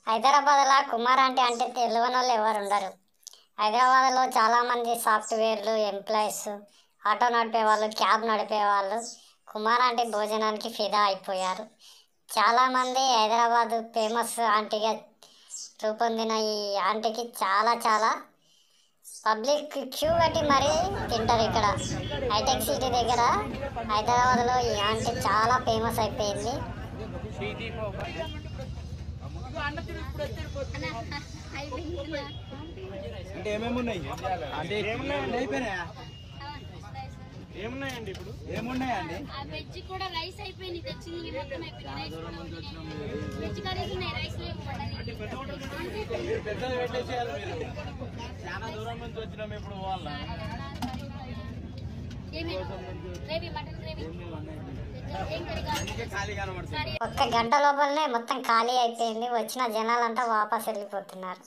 హైదరాబాద్లో కుమార్ అంటే తెలియని వాళ్ళు ఎవరు ఉండరు. హైదరాబాద్లో చాలామంది సాఫ్ట్వేర్లు ఎంప్లాయీస్, ఆటో నడిపే వాళ్ళు, క్యాబ్ నడిపే వాళ్ళు కుమార్ భోజనానికి ఫిదా అయిపోయారు. చాలామంది హైదరాబాద్ ఫేమస్ ఆంటీగా రూపొందిన ఈ ఆంటీకి చాలా చాలా పబ్లిక్ క్యూ కట్టి మరీ తింటారు. ఇక్కడ హైటెక్ సిటీ దగ్గర హైదరాబాద్లో ఈ ఆంటీ చాలా ఫేమస్ అయిపోయింది. అంటే ఏమేమున్నాయి అంటే అయిపోయినాయా? ఏమున్నాయండి ఇప్పుడు? ఏమున్నాయండి? వెజ్ కూడా రైస్ అయిపోయింది, తెచ్చింది మొత్తం అయిపోయింది. వెజ్ కర్రీస్ ఉన్నాయి, రైస్ లేవు. పెద్దది పెట్టేసేయాలి. మీరు చాలా దూరం నుంచి వచ్చినాం, ఇప్పుడు పోవాలా? ఒక్క గంట లోపలనే మొత్తం ఖాళీ అయిపోయింది. వచ్చిన జనాలంతా వాపస్ వెళ్ళిపోతున్నారు.